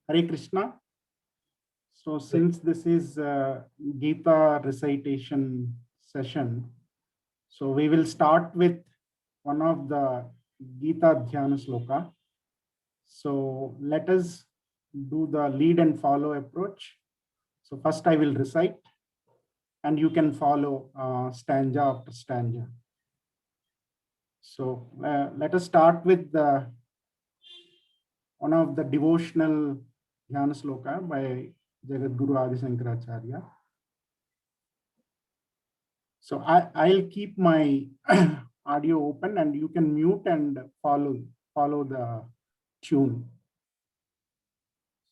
Hare Krishna. So since this is Gita recitation session, so we will start with one of the Gita Dhyana sloka. So let us do the lead and follow approach. So first I will recite and you can follow stanza after stanza. So let us start with one of the devotional Dhyana sloka by Jagadguru Adi Shankaracharya. So I'll keep my audio open and you can mute and follow the tune.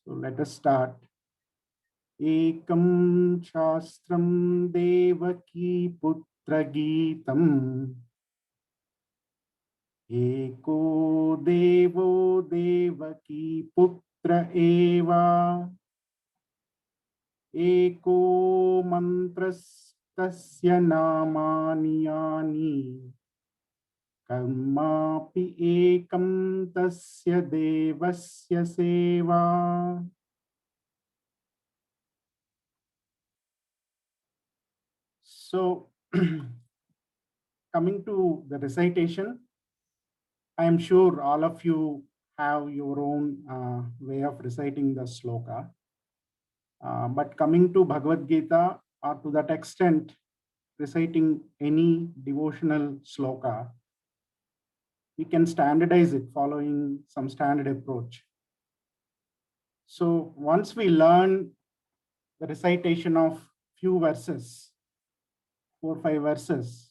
So let us start. Ekam Shastram Devaki Putra Geetam Eko Devo Devaki Putra Eva Eko Mantras Tasya Namani Yani Karmapi Ekam Tasya Devasya Seva. So coming to the recitation, I am sure all of you have your own way of reciting the sloka. But coming to Bhagavad Gita, or to that extent, reciting any devotional sloka, we can standardize it following some standard approach. So once we learn the recitation of few verses, 4 or 5 verses,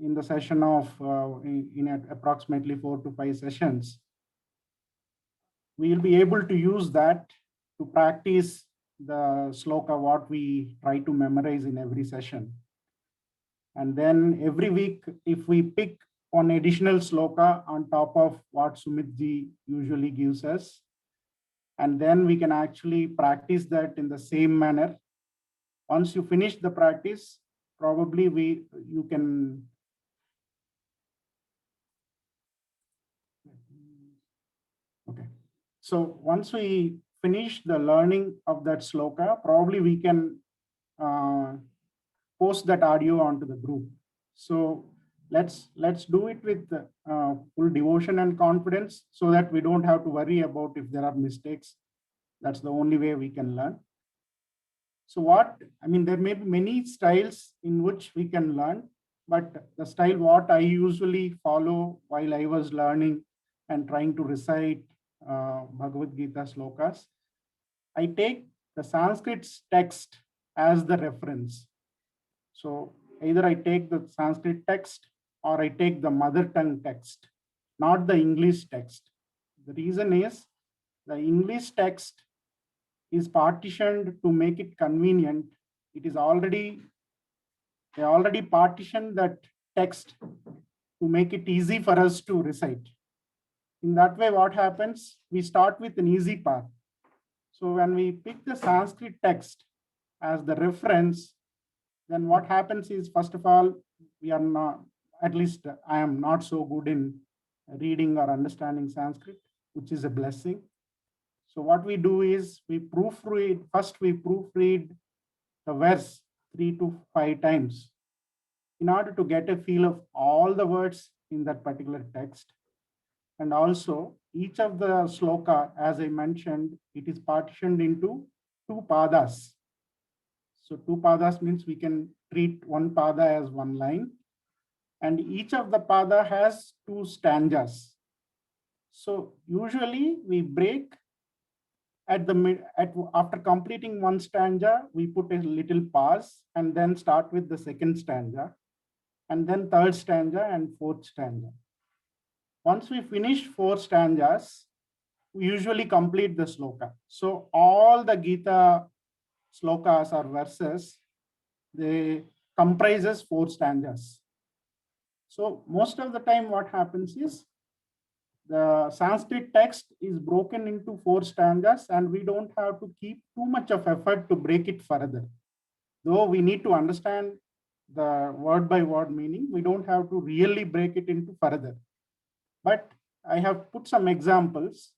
in the session of in approximately 4 to 5 sessions, we will be able to use that to practice the sloka what we try to memorize in every session. And then every week, if we pick one additional sloka on top of what Sumit ji usually gives us, and then we can actually practice that in the same manner. Once you finish the practice, probably you can okay. So once we finish the learning of that sloka, probably we can post that audio onto the group. So let's do it with full devotion and confidence so that we don't have to worry about if there are mistakes. That's the only way we can learn. So there may be many styles in which we can learn, but the style what I usually follow while I was learning and trying to recite Bhagavad Gita slokas, I take the Sanskrit text as the reference. So either I take the Sanskrit text or I take the mother tongue text, not the English text. The reason is the English text is partitioned to make it convenient. They already partitioned that text to make it easy for us to recite. In that way, what happens? We start with an easy path. So when we pick the Sanskrit text as the reference, then what happens is, first of all, we are not, at least I am not so good in reading or understanding Sanskrit, which is a blessing. So what we do is we proofread the verse 3 to 5 times in order to get a feel of all the words in that particular text. And also each of the sloka, as I mentioned, it is partitioned into 2 padas. So 2 padas means we can treat one pada as one line, and each of the pada has 2 stanzas. So usually we break after completing one stanza, we put a little pause and then start with the second stanza, and then third stanza and fourth stanza. Once we finish 4 stanzas, we usually complete the sloka. So all the Gita slokas or verses, they comprises 4 stanzas. So most of the time what happens is the Sanskrit text is broken into 4 stanzas and we don't have to keep too much of effort to break it further. Though we need to understand the word by word meaning, we don't have to really break it into further. But I have put some examples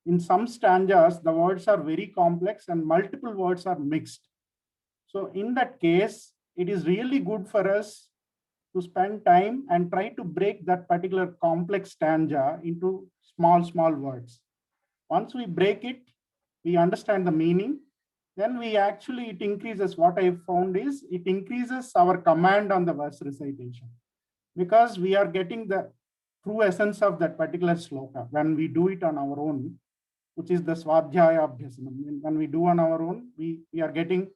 in some stanzas, the words are very complex and multiple words are mixed. So in that case, it is really good for us to spend time and try to break that particular complex stanza into small words. Once we break it, we understand the meaning, then it increases, what I found is, it increases our command on the verse recitation, because we are getting the true essence of that particular sloka when we do it on our own, which is the Swadhyaya Abhyasanam. When we do on our own, we are getting,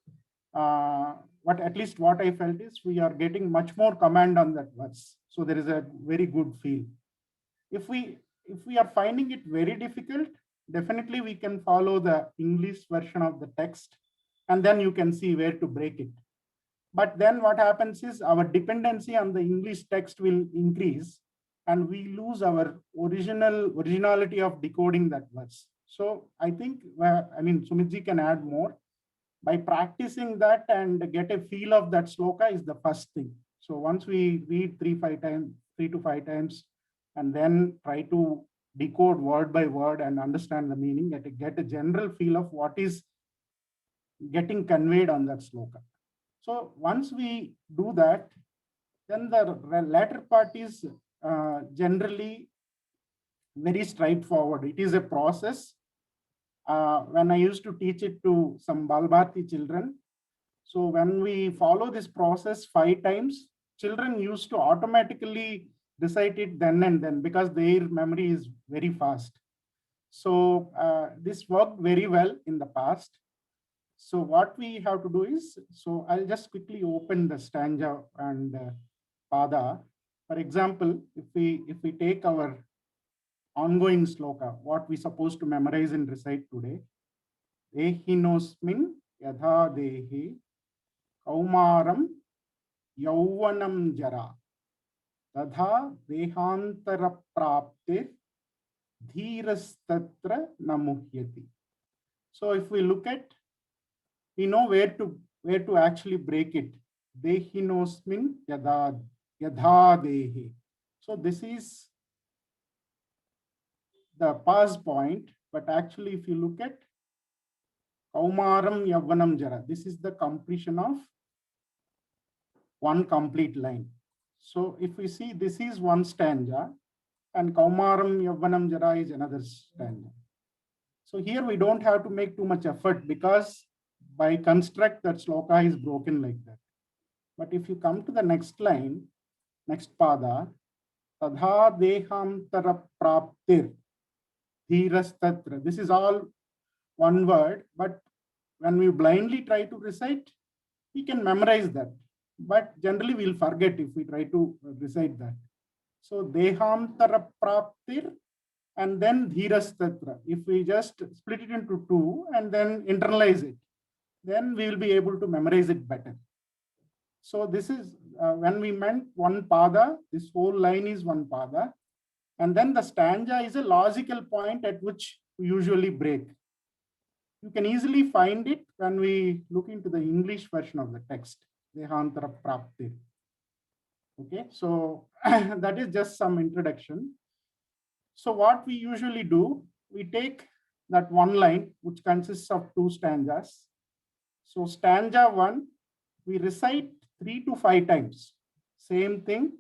at least what I felt is, we are getting much more command on that verse. So there is a very good feel. If we are finding it very difficult, definitely we can follow the English version of the text, and then you can see where to break it. But then what happens is, our dependency on the English text will increase, and we lose our originality of decoding that verse. So I think, Sumitji can add more. By practicing that and get a feel of that sloka is the first thing. So once we read 3 to 5 times, and then try to decode word by word and understand the meaning, get a general feel of what is getting conveyed on that sloka. So once we do that, then the latter part is generally very straightforward. It is a process. When I used to teach it to some Balbharti children, so when we follow this process 5 times, children used to automatically recite it then and then, because their memory is very fast. So this worked very well in the past. So what we have to do is, so I'll just quickly open the stanza and pada. For example, if we take our ongoing sloka, what we supposed to memorize and recite today, Dehinosmin yadha dehi kaumaram yauvanam jara tadha dehantara praptir dhirastatra namuhyati. So if we look at, we know where to actually break it. Dehinosmin yadha dehi. So this is the past point, but actually if you look at Kaumaram Yavvanam Jara, this is the completion of one complete line. So if we see, this is one stanza, and Kaumaram Yavvanam Jara is another stanza. So here we don't have to make too much effort, because by construct that sloka is broken like that. But if you come to the next line, next pada, Tadha Dehantara Praptir Dhirastatra. This is all one word, but when we blindly try to recite, we can memorize that. But generally we'll forget if we try to recite that. So Dehantara Praptir and then Dhirastatra. If we just split it into 2 and then internalize it, then we will be able to memorize it better. So this is when we meant one pada, this whole line is one pada. And then the stanza is a logical point at which we usually break. You can easily find it when we look into the English version of the text, Dehantara Prapti. Okay, so that is just some introduction. So what we usually do, we take that one line, which consists of 2 stanzas. So stanza 1, we recite 3 to 5 times. Same thing,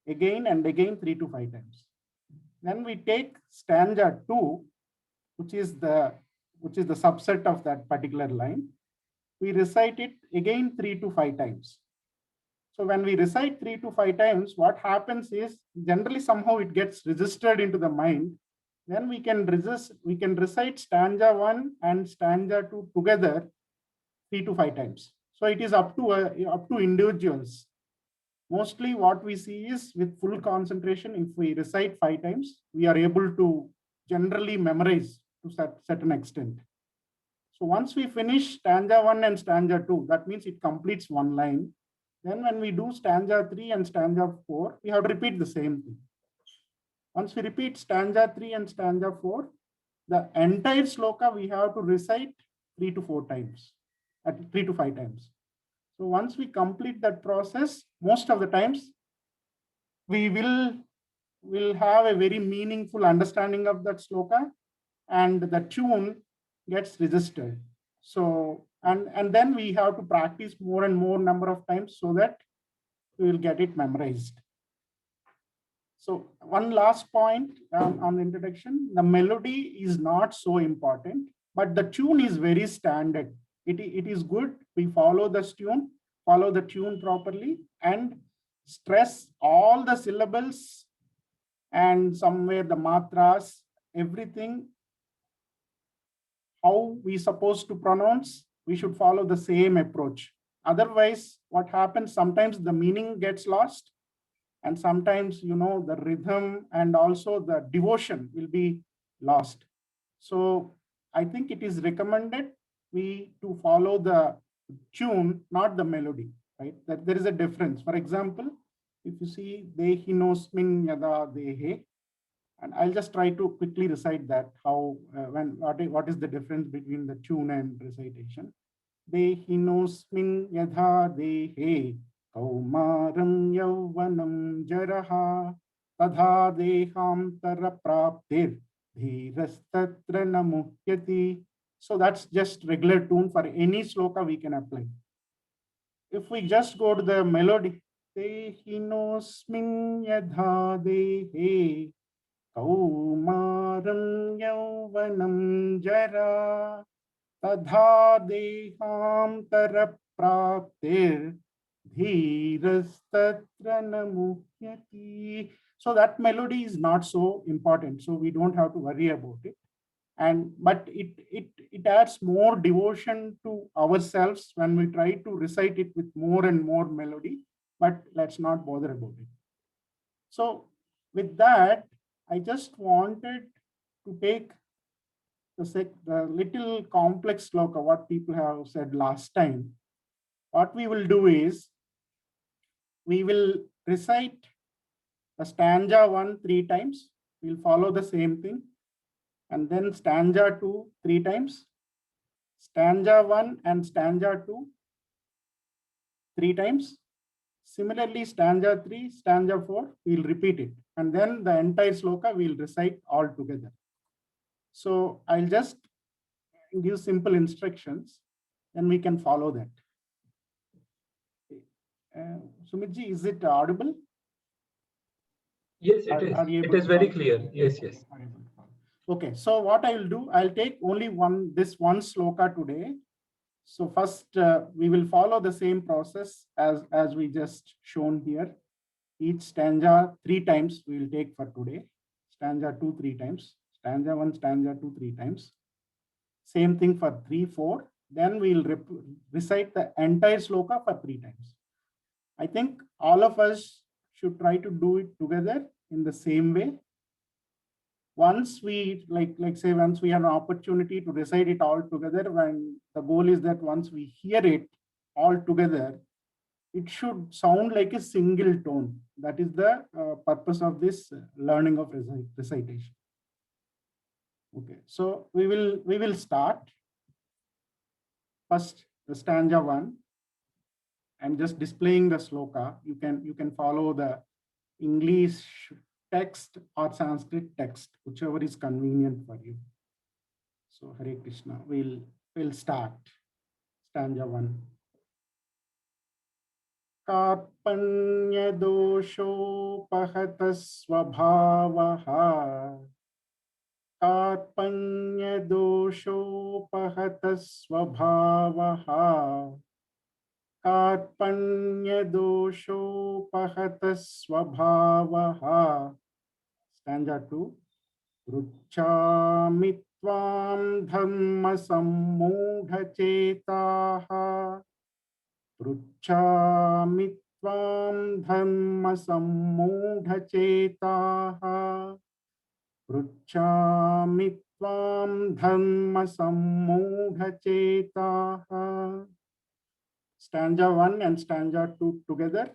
again and again, 3 to 5 times. Then we take stanza 2, which is the subset of that particular line. We recite it again 3 to 5 times. So when we recite 3 to 5 times, what happens is, generally somehow it gets registered into the mind. Then we can recite stanza 1 and stanza 2 together 3 to 5 times. So it is up to individuals. Mostly what we see is, with full concentration, if we recite 5 times, we are able to generally memorize to certain extent. So once we finish stanza 1 and stanza 2, that means it completes one line. Then when we do stanza 3 and stanza 4, we have to repeat the same thing. Once we repeat stanza 3 and stanza 4, the entire sloka we have to recite 3 to 4 times, at 3 to 5 times. So once we complete that process, most of the times we will have a very meaningful understanding of that sloka, and the tune gets registered. So, and then we have to practice more and more number of times so that we will get it memorized. So one last point on the introduction, the melody is not so important, but the tune is very standard. It is good. We follow the tune properly, and stress all the syllables and somewhere the matras, everything, how we supposed to pronounce, we should follow the same approach. Otherwise, what happens, sometimes the meaning gets lost, and sometimes, the rhythm and also the devotion will be lost. So I think it is recommended we to follow the tune, not the melody, right? That there is a difference. For example, if you see dehinosmin yada dehe, and I'll just try to quickly recite that how what is the difference between the tune and recitation. Dehinosmin yadha dehe kaumaram yauvanam jaraha tadha dehantara praptir dhirastatra namuhyati. So that's just regular tune. For any sloka we can apply. If we just go to the melody, dehinosmin yadha dehe kaumaram yauvanam jara तथा देहांतर प्राप्तिर धीरस्तत्र न मुह्यति. So that melody is not so important, so we don't have to worry about it. And but it adds more devotion to ourselves when we try to recite it with more and more melody, but let's not bother about it. So with that, I just wanted to take the little complex sloka, what people have said last time. What we will do is, we will recite the stanza 1 3 times. We'll follow the same thing. And then stanza 2 3 times. Stanza 1 and stanza 2 3 times. Similarly, stanza 3, stanza 4, we'll repeat it. And then the entire sloka we'll recite all together. So I'll just give simple instructions, and we can follow that. Sumitji, is it audible? Yes, it is. It is very clear. Yes, yes. Okay, so what I will do, I'll take only this one sloka today. So first, we will follow the same process as we just shown here. Each stanza 3 times we will take for today. Stanza 2 3 times. Stanza 1, stanza 2 3 times. Same thing for 3 4. Then we will recite the entire sloka for 3 times. I think all of us should try to do it together in the same way. Once we say once we have an opportunity to recite it all together, when the goal is that once we hear it all together, it should sound like a single tone. That is the purpose of this learning of recitation. Okay, so we will start first the stanza 1. I'm just displaying the sloka. You can follow the English text or Sanskrit text, whichever is convenient for you. So Hare Krishna, we'll start stanza 1. Karpanya dosho pahata swabhavaha. Karpanya dosho pahata swabhavaha. Karpanya dosho pahata swabhavaha. Stanza 2. Ruchami tvam dhamma sammudha chetaha. Ruchami tvam dhamma sammudha chetaha. Ruchami tvam dhamma sammudha chetaha. Stanza 1 and stanza 2 together.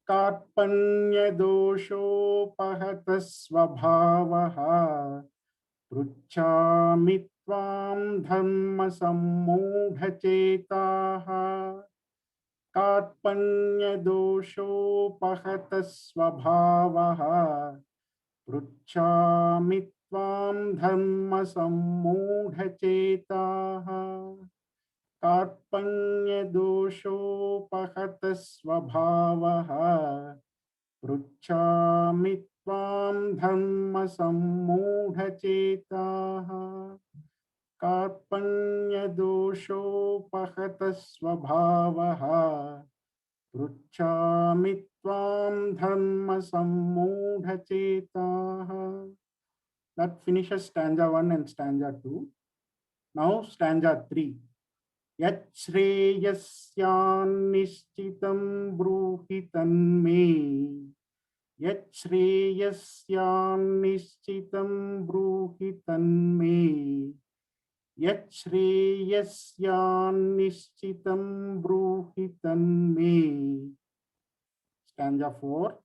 Karpanya dosho pahata swabhavaha. Pruchami tvam dhamma sammudha chetaha. Karpanya dosho pahata swabhavaha. Pruchami कार्पण्यदोषोपहतस्वभावः कार्पण्यदोषोपहतस्वभावः पृच्छामि त्वां धर्मसम्मूढचेताः कार्पण्यदोषोपहतस्वभावः पृच्छामि त्वां धर्मसम्मूढचेताः. That finishes stanza 1 and stanza 2. Now stanza 3. Yat shreyasyan brūhi tanme. Yat shreyasyan brūhi tanme. Yat shreyasyan brūhi tanme. Stanza 4.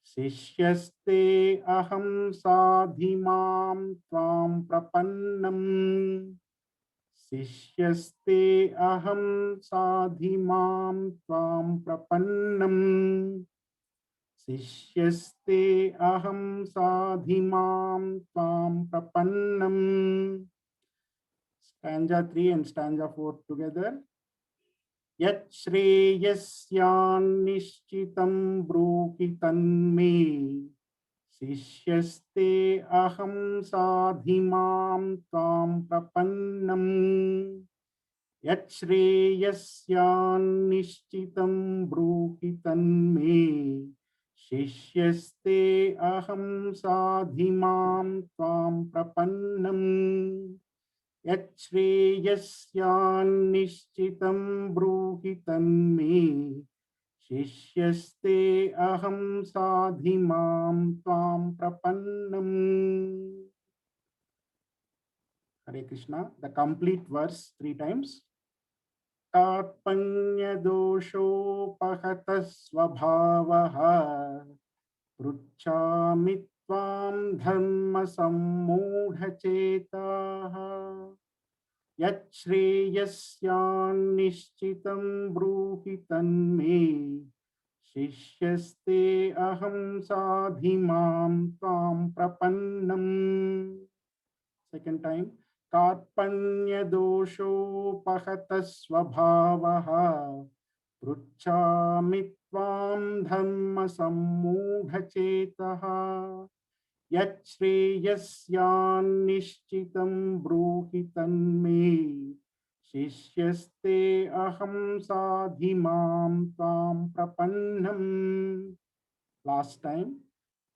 शिष्यस्ते अहं साधिमां त्वां प्रपन्नम् शिष्यस्ते अहं साधिमां त्वां प्रपन्नम् शिष्यस्ते अहं साधिमां त्वां प्रपन्नम्. Stanza 3 and stanza 4 together. Yat shreyasyan nishchitam brūhi tanme shishyaste aham sadhimam tvam prapannam. Yat shreyasyan nishchitam brūhi tanme shishyaste aham sadhimam tvam prapannam. Yat shreyasyan nishchitam brūhi tanme shishyaste aham sadhimam tvam prapannam. Hare Krishna. The complete verse 3 times. Karpanyadoshopahatasvabhavaha pruchhami tvam dharma sammūఢchetaha. Yat shreyasyan nishchitam brūhi tanme shishyaste aham sadhimam tvam prapannam. Second time. Karpanyadoshopahatasvabhavaha pruchhami tvam dharma sammūఢchetaha. Yat shreyasyan nishchitam brūhi tanme shishyaste aham sadhimam tvam prapannam. Last time.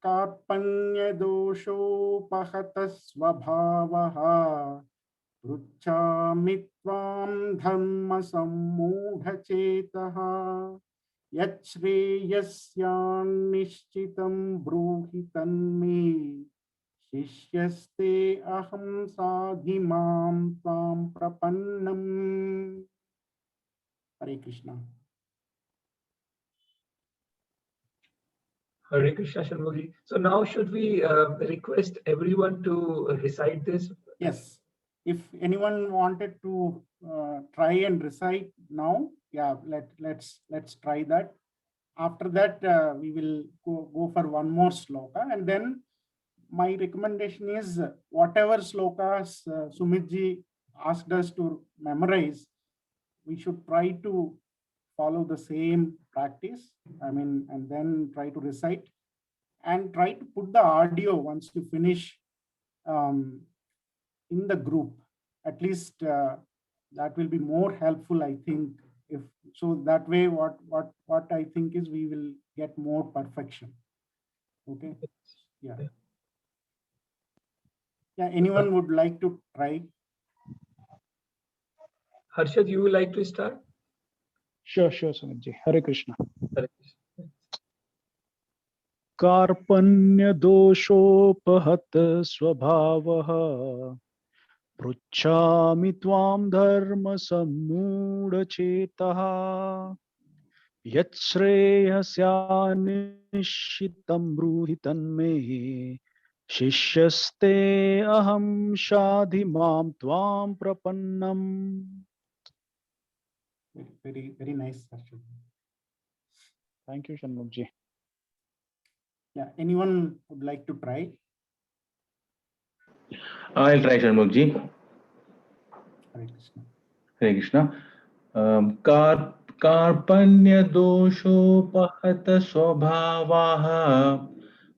Karpanyadoshopahatasvabhavaha pruchhami tvam dharma sammūఢchetaha. Yat shreyasyan nishchitam brūhi tanme shishyaste aham sadhimam tvam prapannam. Hare Krishna. Hare Krishna, Shanmughi. So now should we request everyone to recite this? Yes. If anyone wanted to try and recite now, yeah, let's try that. After that, we will go for one more sloka, and then my recommendation is whatever slokas Sumitji asked us to memorize, we should try to follow the same practice. I mean, and then try to recite and try to put the audio once you finish in the group. At least that will be more helpful, I think. If so, that way, what I think is we will get more perfection. Okay. Yeah. Yeah. Anyone would like to try? Harshad, you would like to start? Sure, Sumitji. Hare Krishna. Hare Krishna. कार्पण्यदोषोपहत स्वभावः पृच्छामि त्वां धर्म सम्मूढचेतः यत् श्रेयस्यानिश्चितं ब्रूहि तन्मे शिष्यस्ते अहं शाधि मां त्वां प्रपन्नम्. Very nice, Harshad. Thank you, Shanmugji. Yeah, anyone would like to try? I'll try, Shanmukh ji. Hare Krishna. Hare Krishna. कार्पण्यदोषोपहत स्वभावः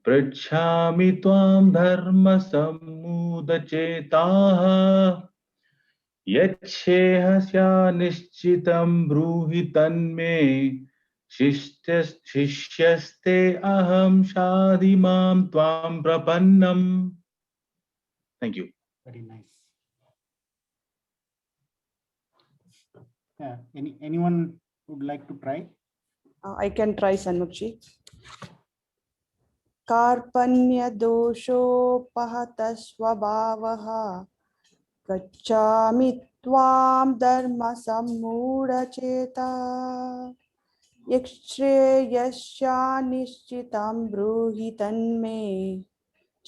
पृच्छामि त्वां धर्म सम्मूढचेताः यच्छेहस्या निश्चितं ब्रूहि तन्मे शिष्यस्ते अहं शाधि मां त्वां प्रपन्नम्. Thank you. Very nice. Yeah, anyone would like to try? I can try, Shanmukh. कार्पण्य दोषोपहत स्वभावः पृच्छामि त्वां धर्म सम्मूढचेता यच्छ्रेयस्या निश्चितं ब्रूहि तन्मे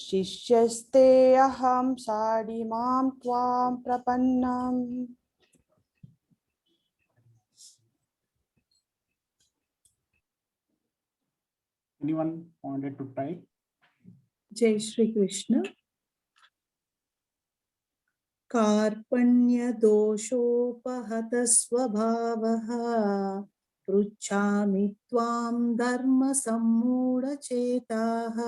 शिष्यस्ते अहं साढि मां त्वां प्रपन्नम्. Anyone wanted to try? जय श्री कृष्ण. कार्पण्य दोषोपहत स्वभावः पृच्छामि त्वां धर्म सम्मूढचेताः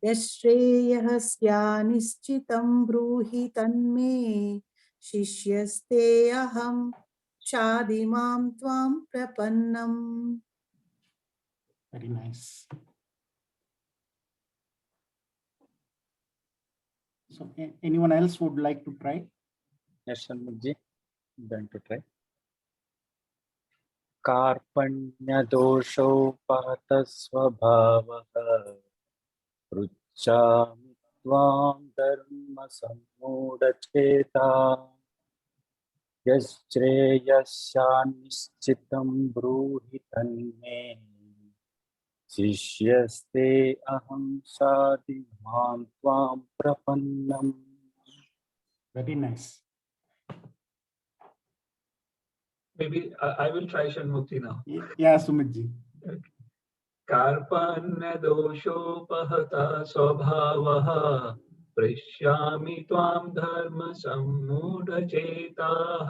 यश्रेयस्या निश्चितं ब्रूहि तन्मे शिष्यस्ते अहं शाधि मां त्वां प्रपन्नम्. Very nice. So anyone else would like to try? Yes, Shanmukh ji, I'm going to try. कार्पण्यदोषोपहतस्वभावः पृच्छामि त्वां धर्मसम्मूढचेताः यश्श्रेयस्यान्निश्चितं ब्रूहि तन्मे शिष्यस्ते अहं शाधि मां त्वां प्रपन्नम्. Very nice. Maybe I will try Shanmukhi now. Yeah, Sumit ji. कार्पण्यदोषोपहता स्वभावः पृच्छामि त्वां धर्म सम्मूढचेताः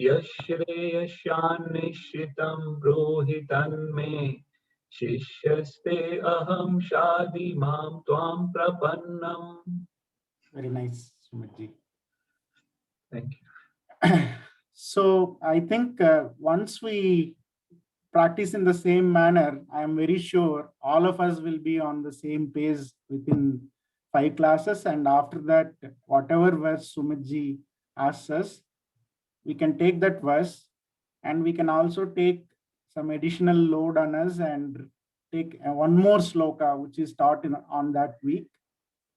यश्श्रेयस्यान्निश्चितं ब्रूहि तन्मे शिष्यस्ते अहं शाधि मां त्वां प्रपन्नम्. Very nice, Sumit ji. Thank you. So I think once we practice in the same manner, I am very sure all of us will be on the same page within 5 classes. And after that, whatever verse Sumit ji asks us, we can take that verse and we can also take some additional load on us and take one more sloka, which is taught on that week.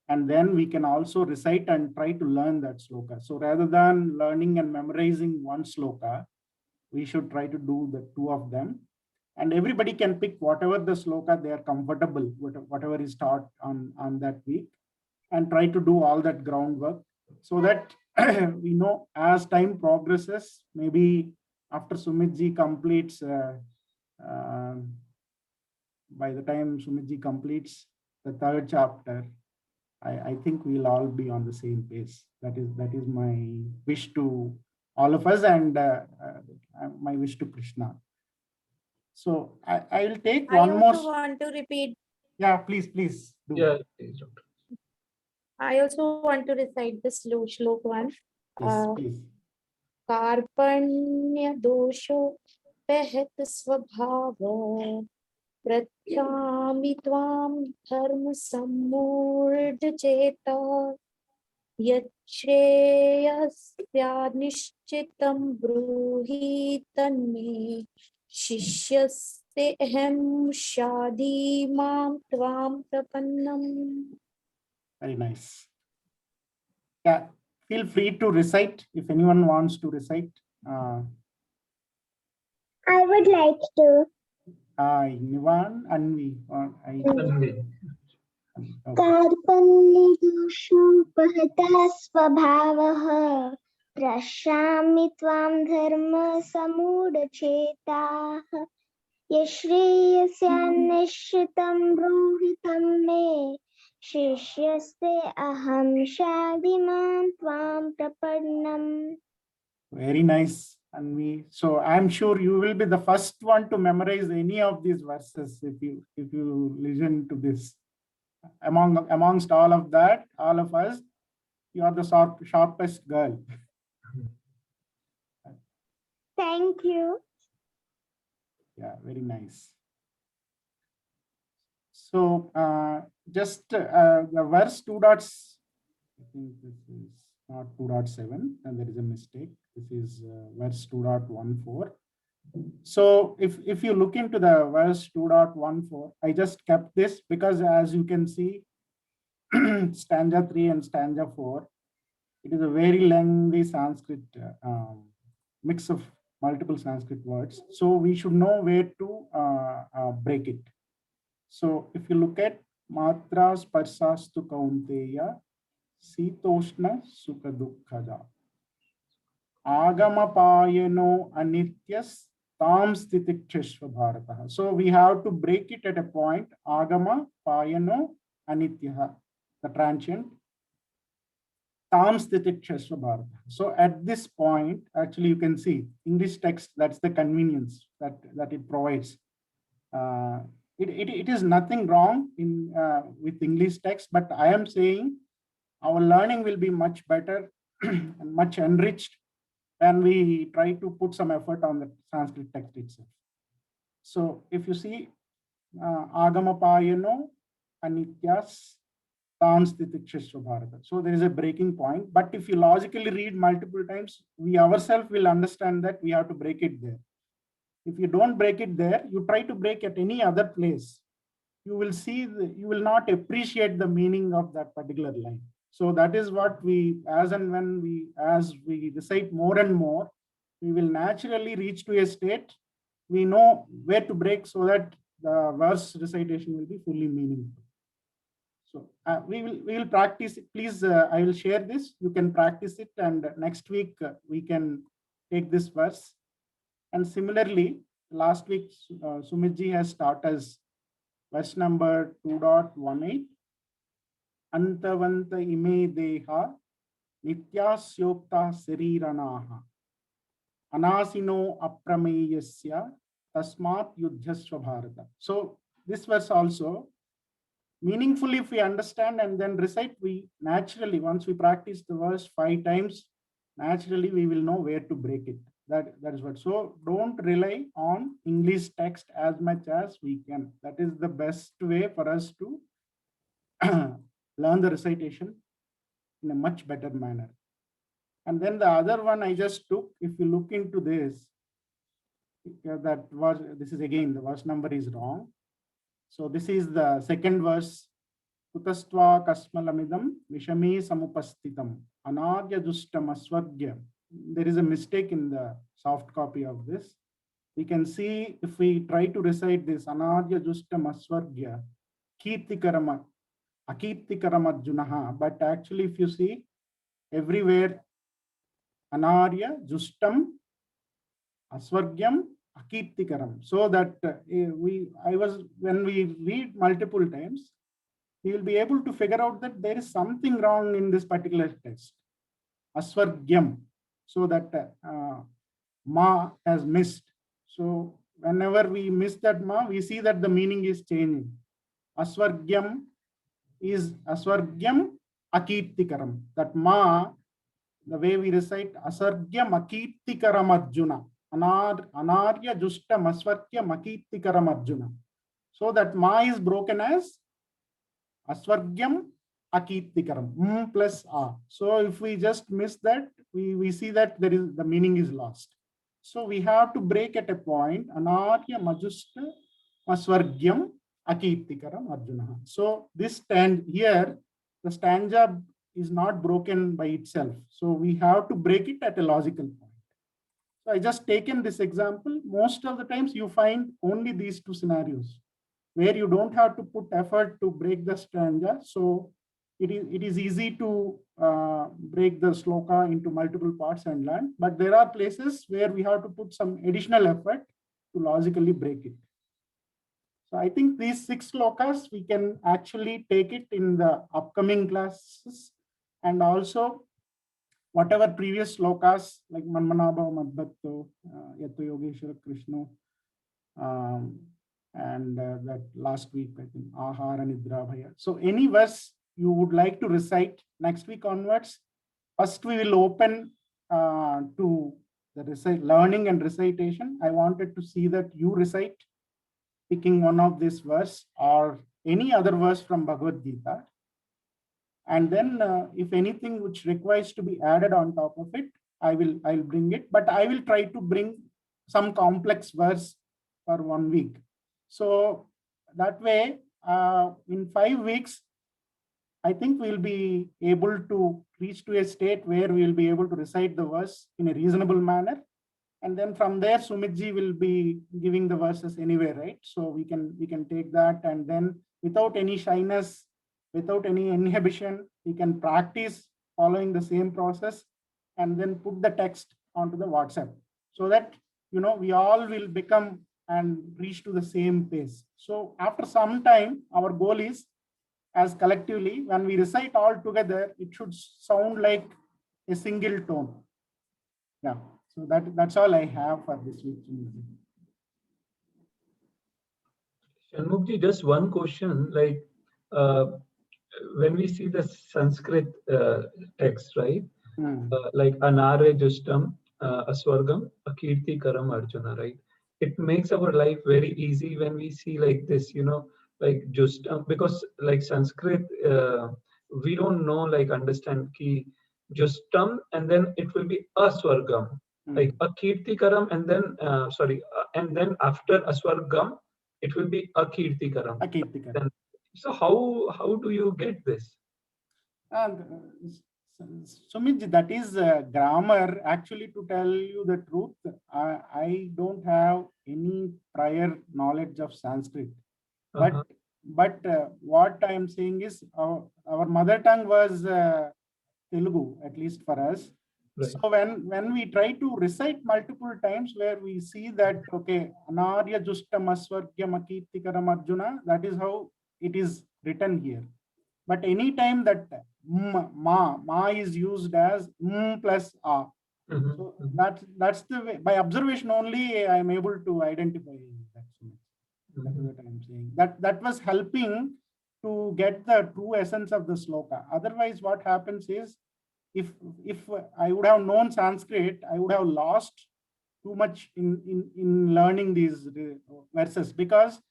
And then we can also recite and try to learn that sloka. So rather than learning and memorizing one sloka, we should try to do the 2 of them. And everybody can pick whatever the sloka they are comfortable, whatever is taught on that week, and try to do all that groundwork so that we know as time progresses, maybe after Sumit ji completes, by the time Sumit ji completes the 3rd chapter, I think we'll all be on the same page. That is my wish to all of us and my wish to Krishna. So I will take one more. I also want to repeat. Yeah, please do. Yeah, please, Doctor. I also want to recite this shlok one. Yes, please. Karpanya dosho pehet svabhava pratyami tvam dharma sammurdha cheta yachreyasya nishchitam bruhi tanme shishyaste ahem shadi mam tvam prapannam. Very nice. Yeah, feel free to recite if anyone wants to recite. I would like to. Nivan, Anvi. Tanvi. कार्पण्यदोषोपहतः स्वभावः पश्यामि त्वां धर्म सम्मूढचेताः यश्रेयस्यान्निश्चितं ब्रूहि तन्मे शिष्यस्ते अहं शादिमां त्वां प्रपन्नम्. Very nice, Anvi. So I'm sure you will be the first one to memorize any of these verses if you listen to this. Amongst all of that, all of us, you are the sharpest girl. Thank you. Yeah, very nice. So just the verse 2 dots, I think this is not 2.7, and there is a mistake. This is verse 2.14. So if you look into the verse 2.14, I just kept this because as you can see, stanza 3 and stanza 4, it is a very lengthy Sanskrit mix of multiple Sanskrit words. So we should know where to break it. So if you look at Matra Sparsastu Kaunteya Sitoshna Sukha Dukkhada Agama Payano Anityas Tam Stitikshashva Bharata. So we have to break it at a point. Agama Payano Anityaha, the transient. Tam Stitikshashva Bharata. So at this point, actually you can see English text, that's the convenience that it provides. It is nothing wrong in with English text, but I am saying our learning will be much better and much enriched when we try to put some effort on the Sanskrit text itself. So if you see Agama Payano Anityas Tam Stitikshashva Bharata. So there is a breaking point, but if you logically read multiple times, we ourselves will understand that we have to break it there. If you don't break it there, you try to break at any other place, you will see, you will not appreciate the meaning of that particular line. So that is what we, as we recite more and more, we will naturally reach to a state, we know where to break so that the verse recitation will be fully meaningful. So we will practice it. Please, I will share this. You can practice it, and next week we can take this verse. And similarly, last week, Sumitji has taught us verse number 2.18. Antavanta ime deha nityasyokta sariranaha anasino aprameyasya tasmat yudhyasva bharata. So this verse also, meaningfully if we understand and then recite, we naturally, once we practice the verse 5 times, naturally we will know where to break it. That is what. So don't rely on English text as much as we can. That is the best way for us to learn the recitation in a much better manner. And then the other one I just took, if you look into this, that was, this is again, the verse number is wrong. So this is the second verse. Kutastva kasmalamidam vishami samupastitam anadya justam asvargya. There is a mistake in the soft copy of this. We can see if we try to recite this anadya justam asvargya kirtikarama akirtikaram but actually if you see everywhere anarya justam asvargyam akirtikaram, so that when we read multiple times, we will be able to figure out that there is something wrong in this particular text. Asvargyam, so that ma has missed. So whenever we miss that ma, we see that the meaning is changing. Asvargyam is asvargyam akirtikaram. That ma, the way we recite asvargyam akirtikaram arjuna. Anarya justa masvargya makitikaram arjuna. So that ma is broken as asvargyam akitikaram, plus a. So if we just miss that, we see that there is, the meaning is lost. So we have to break at a point, anarya majusta masvargyam akitikaram arjuna. So this stand here, the stanza is not broken by itself. So we have to break it at a logical point. So I just taken this example. Most of the times you find only these two scenarios where you don't have to put effort to break the stanza. So it is easy to break the sloka into multiple parts and learn. But there are places where we have to put some additional effort to logically break it. So I think these 6 slokas, we can actually take it in the upcoming classes, and also whatever previous slokas like Manmanabha Madbhatto, Yato Yogeshwara Krishna, and that last week, I think, Ahara Nidra Bhaya. So any verse you would like to recite next week onwards, first we will open to the learning and recitation. I wanted to see that you recite, picking one of this verse or any other verse from Bhagavad Gita. And then if anything which requires to be added on top of it, I'll bring it, but I will try to bring some complex verse for 1 week. So that way, in 5 weeks, I think we'll be able to reach to a state where we'll be able to recite the verse in a reasonable manner. And then from there, Sumitji will be giving the verses anyway, right? So we can take that, and then without any shyness, without any inhibition, we can practice following the same process and then put the text onto the WhatsApp, so that we all will become and reach to the same pace. So after some time, our goal is, as collectively, when we recite all together, it should sound like a single tone. Yeah. So that's all I have for this week. Shanmukji, just one question, like when we see the Sanskrit text, right? Like Anare Justam, Aswargam, Akirti Karam Arjuna, right? It makes our life very easy when we see like this, like Justam, because like Sanskrit, we don't know, like understand ki Justam, and then it will be Aswargam, like Akirti Karam, and then and then after Aswargam, it will be Akirti Karam. Akirti Karam. So how do you get this? Sumit, that is grammar. Actually, to tell you the truth, I don't have any prior knowledge of Sanskrit. But what I am saying is our mother tongue was Telugu, at least for us. Right. So when we try to recite multiple times, where we see that, okay, Anarya Justam Aswargyam Akirtikaram Arjuna, that is how it is written here. But any time that ma is used as plus a. So that's the way. By observation only, I am able to identify that. That is what I am saying. That was helping to get the true essence of the sloka. Otherwise, what happens is, if I would have known Sanskrit, I would have lost too much in learning these verses, because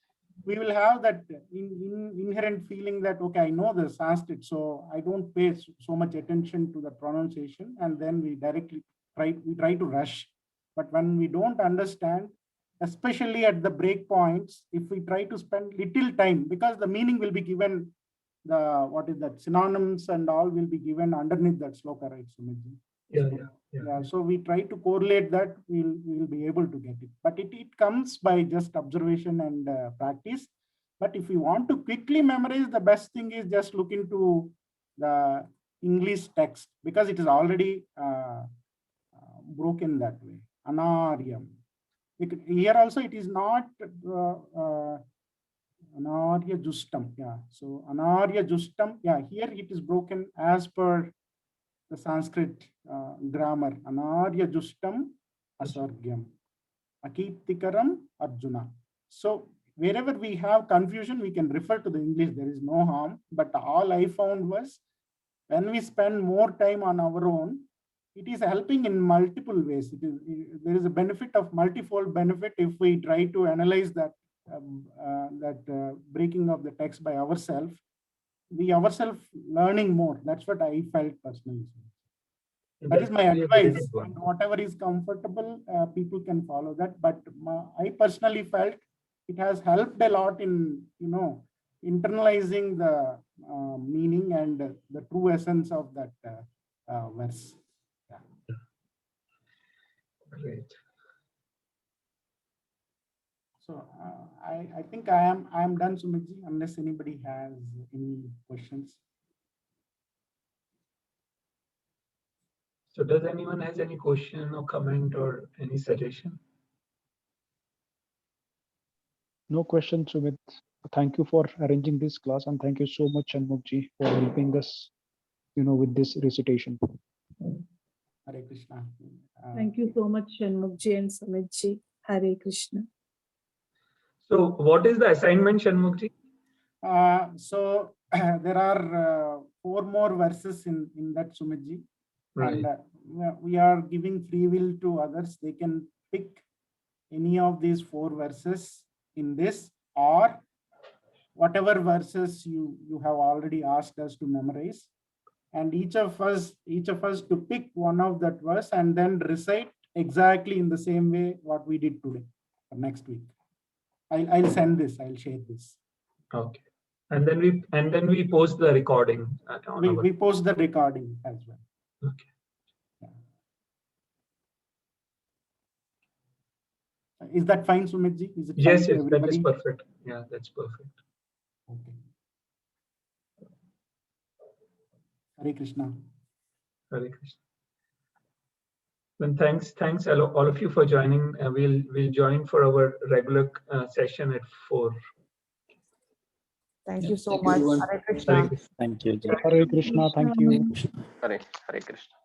we will have that inherent feeling that, okay, I know the Sanskrit, so I don't pay so much attention to the pronunciation, and then we directly try to rush. But when we don't understand, especially at the break points, if we try to spend little time, because the meaning will be given, the synonyms and all will be given underneath that sloka, right, Sumit? Yeah. So we try to correlate that, we'll be able to get it. But it comes by just observation and practice. But if you want to quickly memorize, the best thing is just look into the English text, because it is already broken that way. Anaryam. Here also it is not Anarya Justam. Yeah. So Anarya Justam. Yeah. Here it is broken as per the Sanskrit grammar. Anarya Justam Aswargyam Akirtikaram Arjuna. So wherever we have confusion, we can refer to the English. There is no harm. But all I found was, when we spend more time on our own, it is helping in multiple ways. There is a benefit of multifold benefit if we try to analyze that breaking of the text by ourselves. We ourselves learning more. That's what I felt personally. That is my advice. And whatever is comfortable, people can follow that. But I personally felt it has helped a lot in internalizing the meaning and the true essence of that verse. Yeah. Great. So I think I am done, Sumitji, unless anybody has any questions. So does anyone has any question or comment or any suggestion? No question, Sumit. Thank you for arranging this class, and thank you so much, Shanmukji, for helping us, with this recitation. Hare Krishna. Thank you so much, Shanmukji and Sumitji. Hare Krishna. So what is the assignment, Shanmukji? So there are 4 more verses in that, Sumitji. Right. And we are giving free will to others. They can pick any of these 4 verses in this, or whatever verses you have already asked us to memorize. And each of us to pick one of that verse and then recite exactly in the same way what we did today or next week. I'll send this. I'll share this. Okay. And then we post the recording. We post the recording as well. Okay. Is that fine, Sumitji? Is it Yes, fine to yes, that is everybody? perfect. Yeah, that's perfect. Okay. Hare Krishna. Hare Krishna. Then thanks all of you for joining. We'll join for our regular session at 4. Thank you so Thank you, much. everyone. Hare Krishna. Hare Krishna. Thank you. Hare Krishna. Thank you. Hare Krishna.